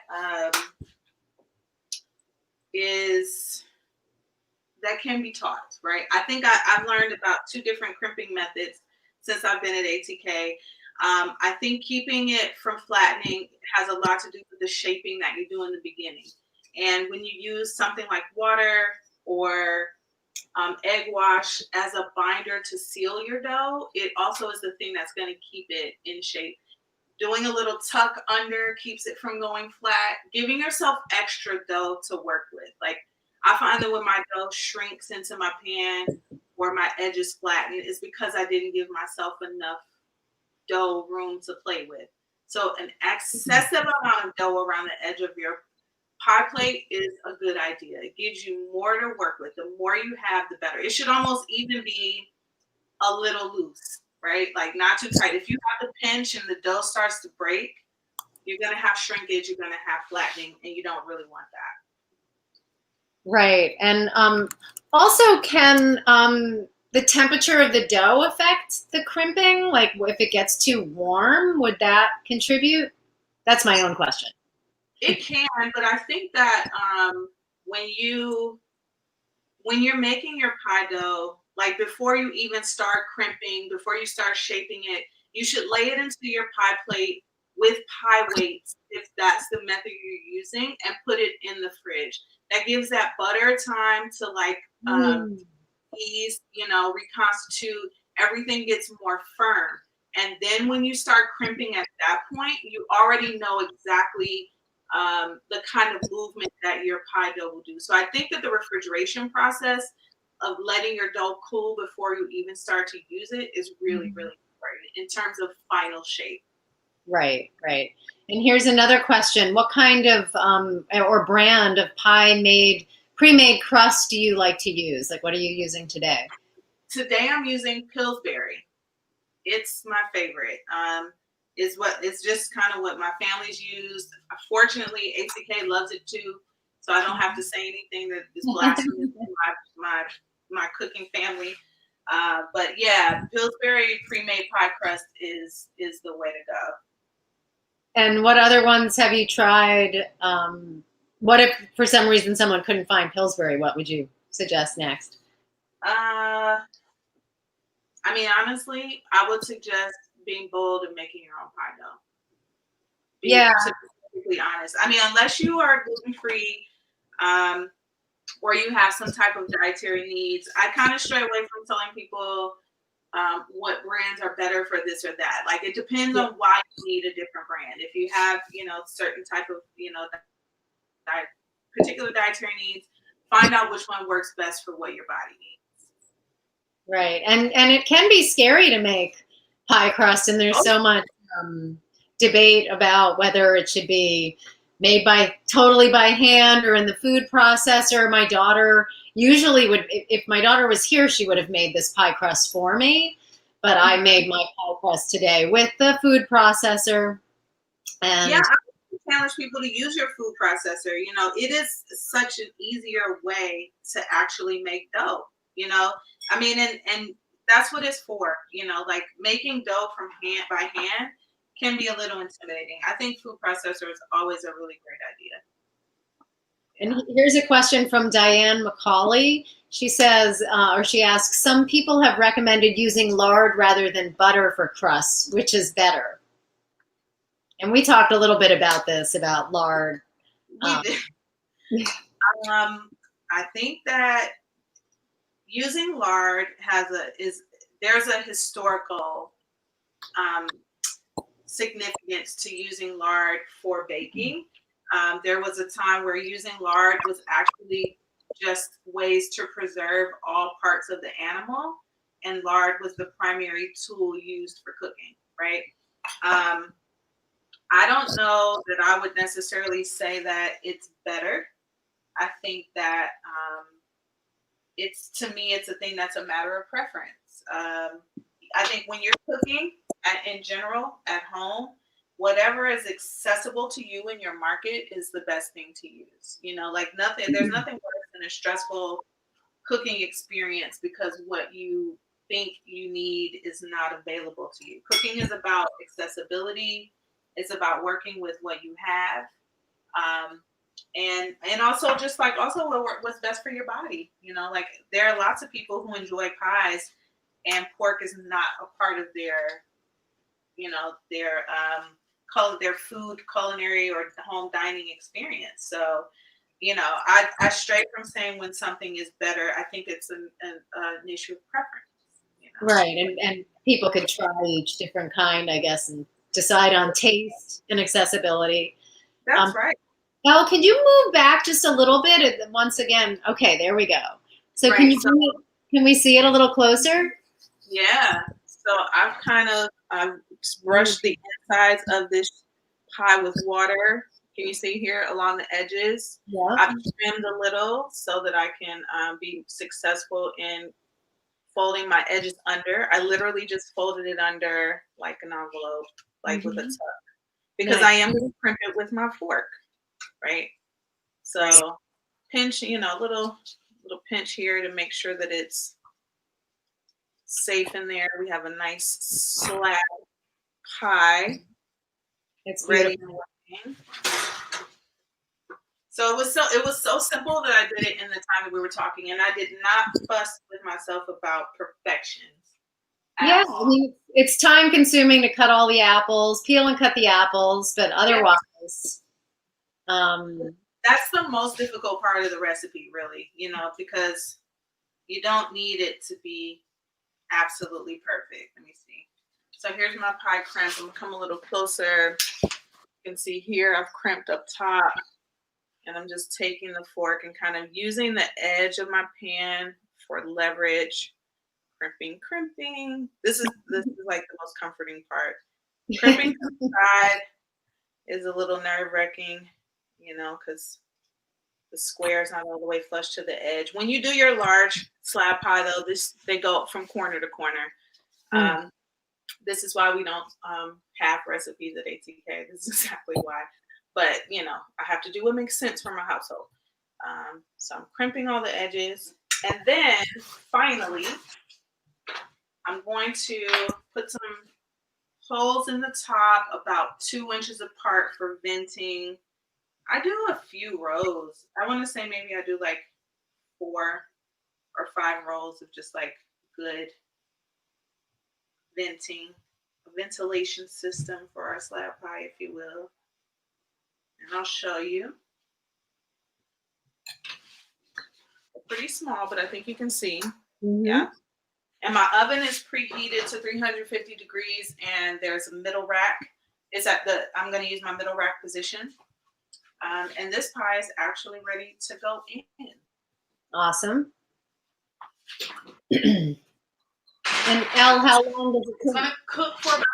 [SPEAKER 2] can be taught, right? I think I've learned about 2 different crimping methods since I've been at ATK. I think keeping it from flattening has a lot to do with the shaping that you do in the beginning. And when you use something like water or egg wash as a binder to seal your dough, it also is the thing that's going to keep it in shape. Doing a little tuck under keeps it from going flat. Giving yourself extra dough to work with. Like I find that when my dough shrinks into my pan or my edges flatten, it's because I didn't give myself enough dough room to play with. So an excessive amount of dough around the edge of your pie plate is a good idea. It gives you more to work with. The more you have, the better. It should almost even be a little loose, right? Like not too tight. If you have to pinch and the dough starts to break, you're going to have shrinkage, you're going to have flattening, and you don't really want that.
[SPEAKER 1] Right. And also can the temperature of the dough affect the crimping? Like if it gets too warm, would that contribute? That's my own question.
[SPEAKER 2] It can, but I think that when you're making your pie dough, like before you even start crimping, before you start shaping it, you should lay it into your pie plate with pie weights, if that's the method you're using, and put it in the fridge. That gives that butter time to like ease, you know, reconstitute. Everything gets more firm. And then when you start crimping at that point, you already know exactly the kind of movement that your pie dough will do. So I think that the refrigeration process of letting your dough cool before you even start to use it is really, really important in terms of final shape.
[SPEAKER 1] Right. And here's another question. What kind of or brand of pre-made crust do you like to use? Like what are you using today?
[SPEAKER 2] Today I'm using Pillsbury. It's my favorite. It's just kind of what my family's used. Fortunately, ATK loves it too, so I don't have to say anything that is blasphemous to my cooking family. But yeah, Pillsbury pre-made pie crust is the way to go.
[SPEAKER 1] And what other ones have you tried? What if for some reason someone couldn't find Pillsbury? What would you suggest next?
[SPEAKER 2] I mean, honestly, I would suggest being bold and making your own pie dough. To be completely honest. I mean, unless you are gluten-free or you have some type of dietary needs, I kind of stray away from telling people what brands are better for this or that. Like it depends on why you need a different brand. If you have, you know, certain type of, you know, particular dietary needs, find out which one works best for what your body needs.
[SPEAKER 1] Right. And it can be scary to make pie crust, and there's so much debate about whether it should be made totally by hand or in the food processor. My daughter usually would, if my daughter was here, she would have made this pie crust for me. But I made my pie crust today with the food processor. And
[SPEAKER 2] yeah, I challenge people to use your food processor. You know, it is such an easier way to actually make dough. You know, I mean, and that's what it's for. You know, like making dough from hand by hand can be a little intimidating. I think food processor is always a really great idea.
[SPEAKER 1] And here's a question from Diane McCauley. She says, or she asks, some people have recommended using lard rather than butter for crusts, which is better? And we talked a little bit about this, about lard.
[SPEAKER 2] We did. I think that using lard there's a historical significance to using lard for baking. There was a time where using lard was actually just ways to preserve all parts of the animal, and lard was the primary tool used for cooking, right? I don't know that I would necessarily say that it's better. I think that to me, it's a thing that's a matter of preference. I think when you're cooking in general at home, whatever is accessible to you in your market is the best thing to use. You know, like there's nothing worse than a stressful cooking experience because what you think you need is not available to you. Cooking is about accessibility. It's about working with what you have. And also just like also what's best for your body. You know, like there are lots of people who enjoy pies and pork is not a part of their, you know, their food culinary or home dining experience. So, you know, I stray from saying when something is better. I think it's an issue of preference. You know?
[SPEAKER 1] Right, and people could try each different kind, I guess, and decide on taste and accessibility.
[SPEAKER 2] That's right.
[SPEAKER 1] Elle, can you move back just a little bit? Once again, okay, there we go. So right, can we see it a little closer?
[SPEAKER 2] Yeah. So I've brushed the insides of this pie with water. Can you see here along the edges?
[SPEAKER 1] Yeah.
[SPEAKER 2] I've trimmed a little so that I can be successful in folding my edges under. I literally just folded it under like an envelope, like with a tuck, because I am going to crimp it with my fork, right? So pinch, you know, little pinch here to make sure that it's safe in there. We have a nice slab pie.
[SPEAKER 1] It's
[SPEAKER 2] ready and working. So it was so simple that I did it in the time that we were talking, and I did not fuss with myself about perfection.
[SPEAKER 1] Yeah, I mean, it's time consuming to cut all the apples, peel and cut the apples, but otherwise,
[SPEAKER 2] that's the most difficult part of the recipe, really, you know, because you don't need it to be absolutely perfect. Let me see. So here's my pie crimp. I'm gonna come a little closer. You can see here I've crimped up top, and I'm just taking the fork and kind of using the edge of my pan for leverage. Crimping. This is like the most comforting part. Crimping to the side is a little nerve-wracking, you know, because the square is not all the way flush to the edge. When you do your large slab pie, though, they go from corner to corner. This is why we don't have recipes at ATK. This is exactly why. But, you know, I have to do what makes sense for my household. So I'm crimping all the edges. And then, finally, I'm going to put some holes in the top about 2 inches apart for venting. I do a few rows. I want to say maybe I do like 4 or 5 rows of just like good ventilation system for our slab pie, if you will. And I'll show you. Pretty small, but I think you can see. Yeah. And my oven is preheated to 350 degrees, and there's a middle rack. I'm going to use my middle rack position. And this pie is actually ready to go in.
[SPEAKER 1] Awesome. And Elle, how long does it cook?
[SPEAKER 2] It's going to cook for about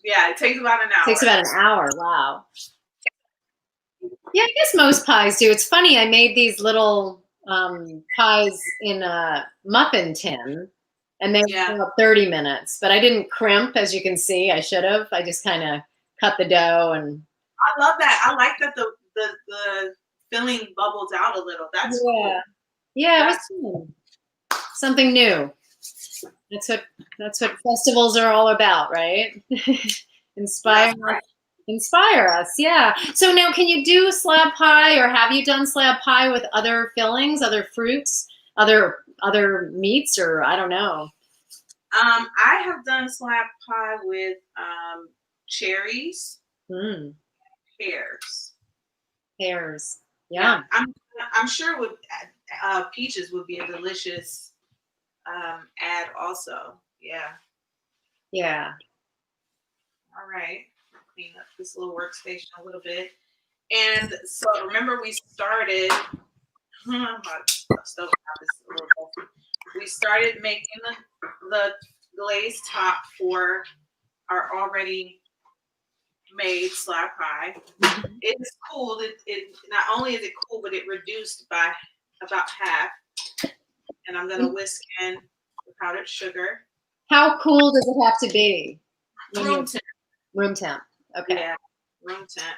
[SPEAKER 2] Yeah, it takes about an hour.
[SPEAKER 1] Takes about an hour. Wow. Yeah, I guess most pies do. It's funny. I made these little pies in a muffin tin, and they were about 30 minutes. But I didn't crimp, as you can see. I should have. I just kind of cut the dough and.
[SPEAKER 2] I love that. I like that the filling bubbles out a little. That's cool.
[SPEAKER 1] Yeah, it was something new. That's what festivals are all about, right? Inspire us, yeah. So now, can you do slab pie, or have you done slab pie with other fillings, other fruits, other meats, or I don't know?
[SPEAKER 2] I have done slab pie with cherries, pears.
[SPEAKER 1] Pears, yeah.
[SPEAKER 2] I'm sure with peaches would be a delicious add also. Yeah.
[SPEAKER 1] Yeah.
[SPEAKER 2] All right. Clean up this little workstation a little bit. And so remember we started we started making the glazed top for our already made slab pie. It is cooled. It not only is it cool, but it reduced by about half. And I'm gonna whisk in the powdered sugar.
[SPEAKER 1] How cool does it have to be?
[SPEAKER 2] Room temp.
[SPEAKER 1] Room temp. Okay.
[SPEAKER 2] Yeah, room temp.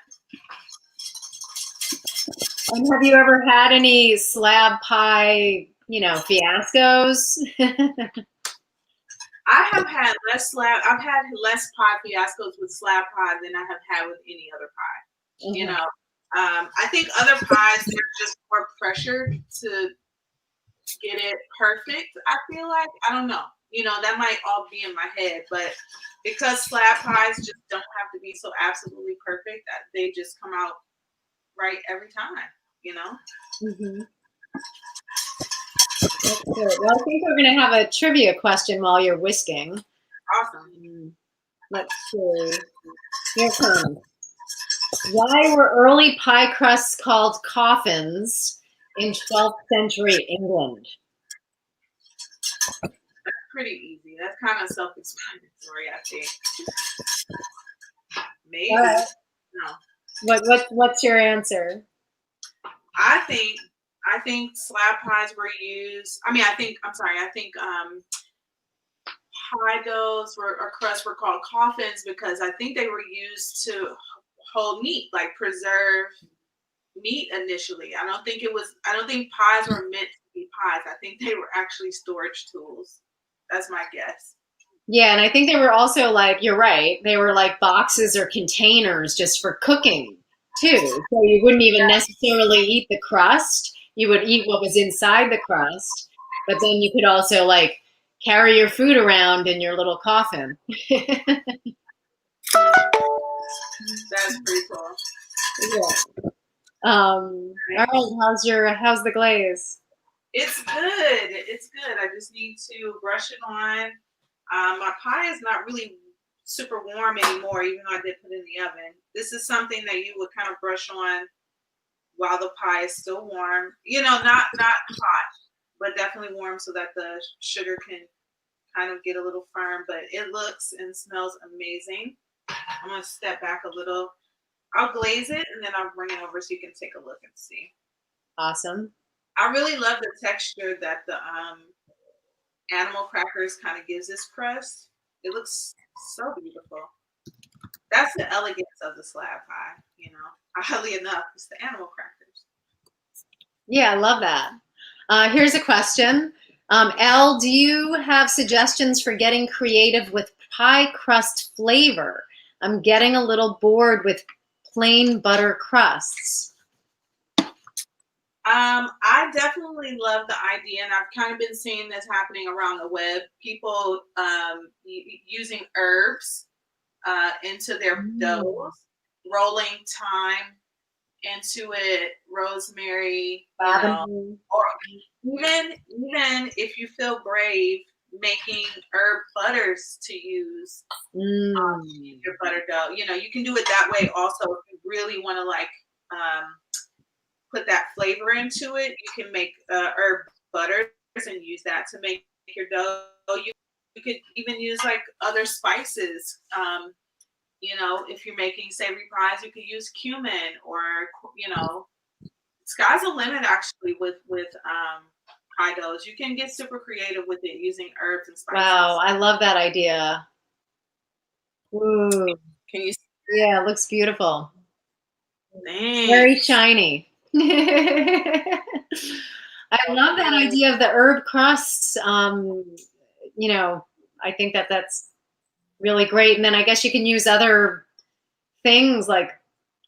[SPEAKER 1] And have you ever had any slab pie, fiascos?
[SPEAKER 2] I have had less slab. I've had less pie fiascos with slab pie than I have had with any other pie. You know, I think other pies they're just more pressured to get it perfect. I feel like I don't know. That might all be in my head, but because slab pies just don't have to be so absolutely perfect, that they just come out right every time.
[SPEAKER 1] Mm-hmm. That's good. Well, I think we're going to have a trivia question while you're whisking.
[SPEAKER 2] Awesome.
[SPEAKER 1] Let's see. Here comes. Why were early pie crusts called coffins in 12th century England?
[SPEAKER 2] That's pretty easy. That's kind of self-explanatory, I think. Maybe.
[SPEAKER 1] No. What's your answer?
[SPEAKER 2] I think slab pies were used. I think pie doughs or crusts were called coffins because I think they were used to hold meat, like preserve meat initially. I don't think pies were meant to be pies. I think they were actually storage tools. That's my guess.
[SPEAKER 1] Yeah, and I think they were also you're right, they were like boxes or containers just for cooking too. So you wouldn't even necessarily eat the crust. You would eat what was inside the crust, but then you could also carry your food around in your little coffin.
[SPEAKER 2] That's pretty cool.
[SPEAKER 1] Yeah. All right, how's the glaze?
[SPEAKER 2] It's good. It's good. I just need to brush it on. My pie is not really super warm anymore, even though I did put it in the oven. This is something that you would kind of brush on while the pie is still warm. Not hot, but definitely warm so that the sugar can kind of get a little firm. But it looks and smells amazing. I'm going to step back a little. I'll glaze it and then I'll bring it over so you can take a look and see.
[SPEAKER 1] Awesome.
[SPEAKER 2] I really love the texture that the animal crackers kind of gives this crust. It looks so beautiful. That's the elegance of the slab pie, Oddly enough, it's the animal crackers.
[SPEAKER 1] Yeah, I love that. Here's a question. Elle, do you have suggestions for getting creative with pie crust flavor? I'm getting a little bored with plain butter crusts.
[SPEAKER 2] I definitely love the idea, and I've kind of been seeing this happening around the web. People using herbs into their doughs, rolling thyme into it, rosemary, or even if you feel brave, making herb butters to use in your butter dough. You can do it that way also if you really want to put that flavor into it. You can make herb butters and use that to make your dough. You could even use other spices You know, if you're making savory pies, you could use cumin or, you know, sky's the limit actually with pie doughs. You can get super creative with it using herbs and
[SPEAKER 1] Wow,
[SPEAKER 2] spices.
[SPEAKER 1] I love that idea. Ooh,
[SPEAKER 2] Can you see
[SPEAKER 1] yeah, it looks beautiful.
[SPEAKER 2] that?
[SPEAKER 1] Very shiny. I love that idea of the herb crusts. You know, I think that that's really great. And then I guess you can use other things like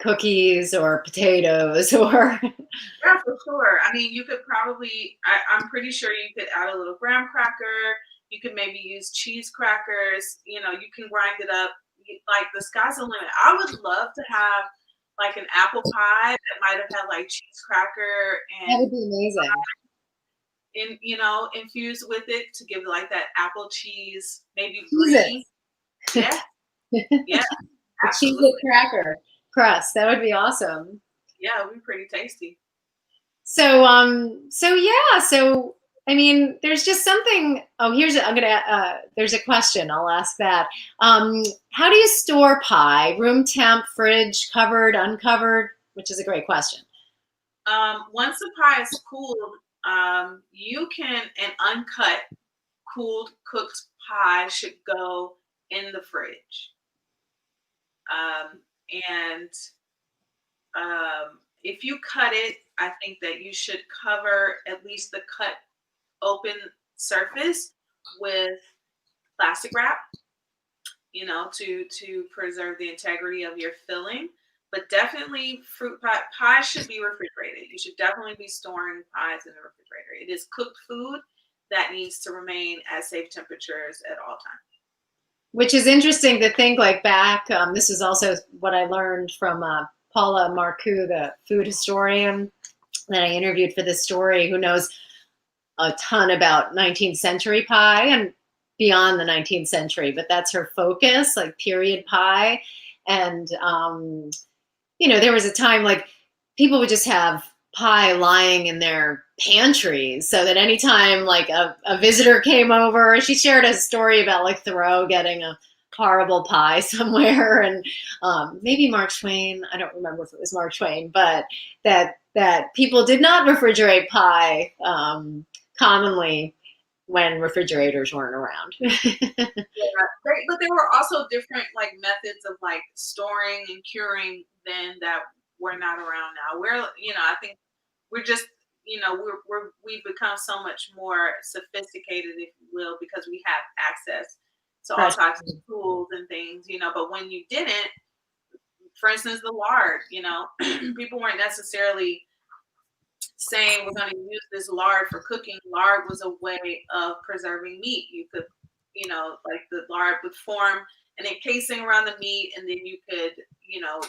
[SPEAKER 1] cookies or potatoes or
[SPEAKER 2] Yeah, for sure. I mean, you could probably, I'm pretty sure you could add a little graham cracker. You could maybe use cheese crackers. You know, you can grind it up. Like the sky's the limit. I would love to have like an apple pie that might have had like cheese cracker
[SPEAKER 1] that would
[SPEAKER 2] and
[SPEAKER 1] be amazing.
[SPEAKER 2] you know, infused with it to give it like that apple cheese, maybe
[SPEAKER 1] Cheese
[SPEAKER 2] brie.
[SPEAKER 1] it.
[SPEAKER 2] Yeah, yeah,
[SPEAKER 1] A cheese it
[SPEAKER 2] absolutely.
[SPEAKER 1] cracker crust. That would be awesome.
[SPEAKER 2] Yeah, it would be pretty tasty.
[SPEAKER 1] So yeah, so I mean, there's just something. Oh, I'm gonna. There's a question. I'll ask that. How do you store pie? Room temp, fridge, covered, uncovered? Which is a great question.
[SPEAKER 2] Once the pie is cooled, you can, an uncut, cooled, cooked pie should go in the fridge. Um, and if you cut it, I think that you should cover at least the cut open surface with plastic wrap, you know, to preserve the integrity of your filling. But definitely, fruit pie should be refrigerated. You should definitely be storing pies in the refrigerator. It is cooked food that needs to remain at safe temperatures at all times.
[SPEAKER 1] Which is interesting to think like back. This is also what I learned from Paula Marcoux, the food historian that I interviewed for this story, who knows a ton about 19th century pie and beyond the 19th century, but that's her focus, like period pie. And, you know, there was a time like people would just have pie lying in their pantries so that anytime like a visitor came over, she shared a story about like Thoreau getting a horrible pie somewhere and maybe Mark Twain, I don't remember if it was Mark Twain, but that people did not refrigerate pie commonly when refrigerators weren't around.
[SPEAKER 2] Yeah, but there were also different like methods of like storing and curing then that we're not around now. We're, you know, I think we're just, you know, we've become so much more sophisticated, if you will, because we have access to all
[SPEAKER 1] Fresh.
[SPEAKER 2] types of tools and things, you know. But when you didn't, for instance, the lard, you know, people weren't necessarily saying we're going to use this lard for cooking. Lard was a way of preserving meat. You could, you know, like the lard would form an encasing around the meat, and then you could, you know,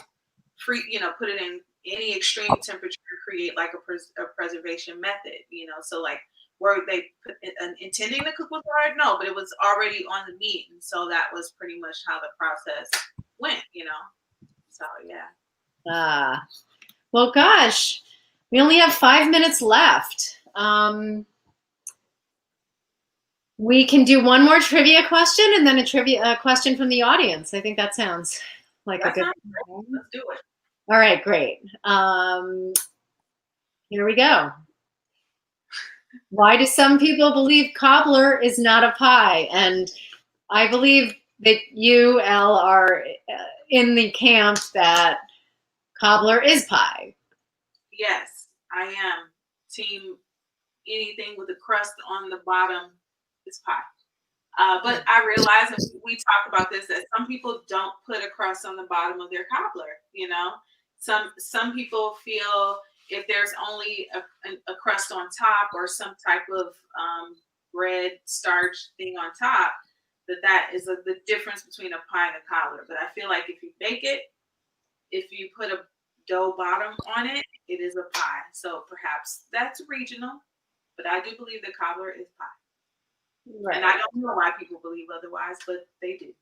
[SPEAKER 2] put it in any extreme temperature to create like a preservation method. You know, so like were they intending to cook with lard? No, but it was already on the meat, and so that was pretty much how the process went. You know, so yeah.
[SPEAKER 1] Ah, well, gosh, we only have 5 minutes left. We can do one more trivia question and then a trivia question from the audience. I think that sounds like
[SPEAKER 2] That's
[SPEAKER 1] a good
[SPEAKER 2] not
[SPEAKER 1] plan.
[SPEAKER 2] Let's do it.
[SPEAKER 1] All right, great. Here we go. Why do some people believe cobbler is not a pie? And I believe that you, Elle, are in the camp that cobbler is pie.
[SPEAKER 2] Yes, I am. Team anything with a crust on the bottom is pie. But I realize, and we talk about this, that some people don't put a crust on the bottom of their cobbler. You know, some people feel if there's only a crust on top or some type of bread starch thing on top, that is the difference between a pie and a cobbler. But I feel like if you bake it, if you put a dough bottom on it, it is a pie. So perhaps that's regional, but I do believe the cobbler is pie.
[SPEAKER 1] Right.
[SPEAKER 2] And I don't know why people believe otherwise, but they do.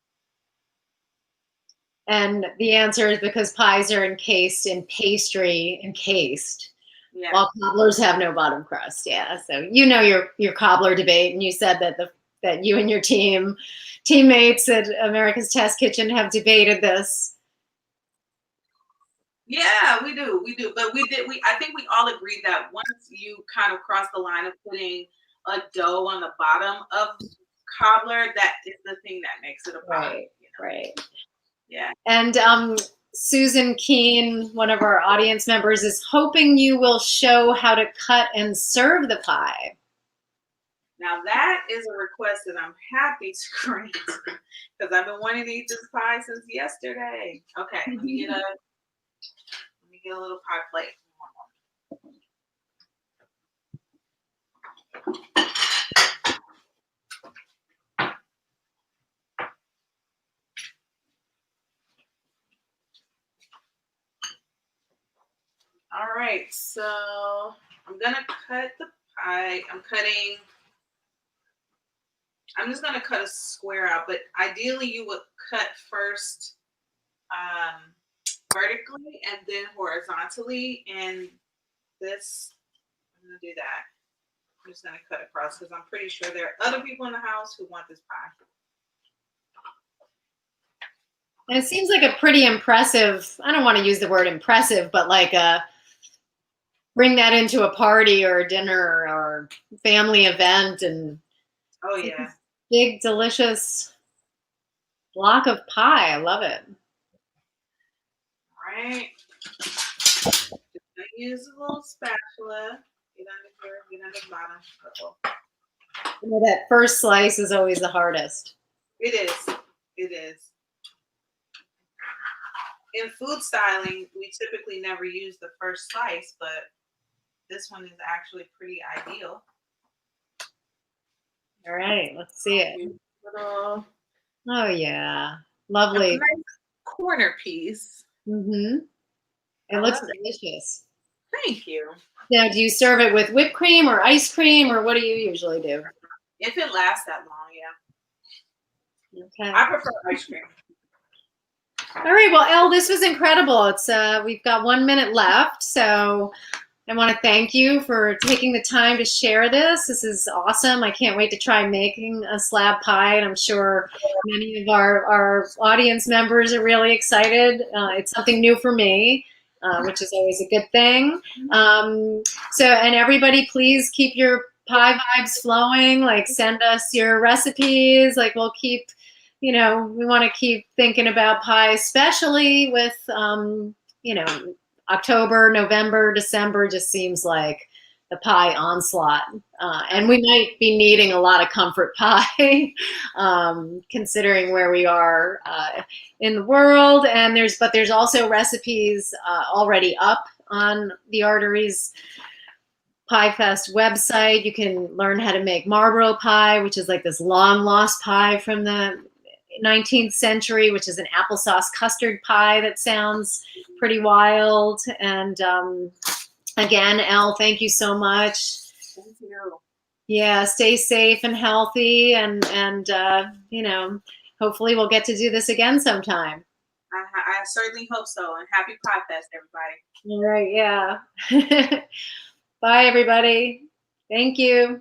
[SPEAKER 1] And the answer is because pies are encased in pastry, encased,
[SPEAKER 2] Yeah.
[SPEAKER 1] while cobblers have no bottom crust. Yeah. So you know your cobbler debate, and you said that that you and your teammates at America's Test Kitchen have debated this.
[SPEAKER 2] Yeah, we do. But I think we all agreed that once you kind of cross the line of putting a dough on the bottom of cobbler, that is the thing that makes it a pie.
[SPEAKER 1] Right, right.
[SPEAKER 2] Yeah.
[SPEAKER 1] And Susan Keene, one of our audience members, is hoping you will show how to cut and serve the pie.
[SPEAKER 2] Now that is a request that I'm happy to grant because I've been wanting to eat this pie since yesterday. Okay, let me get a little pie plate. All right, so I'm gonna cut the pie. I'm just gonna cut a square out, but ideally you would cut first vertically and then horizontally. And this, I'm gonna do that. I'm just gonna cut across because I'm pretty sure there are other people in the house who want this pie.
[SPEAKER 1] And it seems like a pretty impressive, I don't want to use the word impressive, but like bring that into a party or a dinner or family event. And
[SPEAKER 2] oh yeah,
[SPEAKER 1] big delicious block of pie. I love it.
[SPEAKER 2] All right, just gonna use a little spatula. Get under here, get under the bottom.
[SPEAKER 1] You know, that first slice is always the hardest.
[SPEAKER 2] It is. In food styling, we typically never use the first slice, but this one is actually pretty ideal.
[SPEAKER 1] All right, let's see it. Oh yeah, lovely.
[SPEAKER 2] A nice corner piece.
[SPEAKER 1] Mm-hmm. It looks delicious.
[SPEAKER 2] Thank you.
[SPEAKER 1] Now, do you serve it with whipped cream or ice cream, or what do you usually do?
[SPEAKER 2] If it lasts that long, yeah.
[SPEAKER 1] Okay.
[SPEAKER 2] I prefer ice cream.
[SPEAKER 1] All right, well, Elle, this was incredible. It's we've got 1 minute left, so I want to thank you for taking the time to share this. This is awesome. I can't wait to try making a slab pie, and I'm sure many of our audience members are really excited. It's something new for me, which is always a good thing. And everybody, please keep your pie vibes flowing. Like, send us your recipes. Like, we'll keep, we want to keep thinking about pie, especially with, October, November, December just seems like the pie onslaught. And we might be needing a lot of comfort pie, considering where we are in the world. And there's also recipes already up on the ARTery's Pie Fest website. You can learn how to make Marlboro pie, which is like this long lost pie from the 19th century, which is an applesauce custard pie that sounds pretty wild. And again, Elle, thank you so much.
[SPEAKER 2] Thank you.
[SPEAKER 1] Yeah, stay safe and healthy, and hopefully we'll get to do this again sometime.
[SPEAKER 2] I certainly hope so. And happy Pie Fest, everybody.
[SPEAKER 1] All right, yeah. Bye, everybody. Thank you.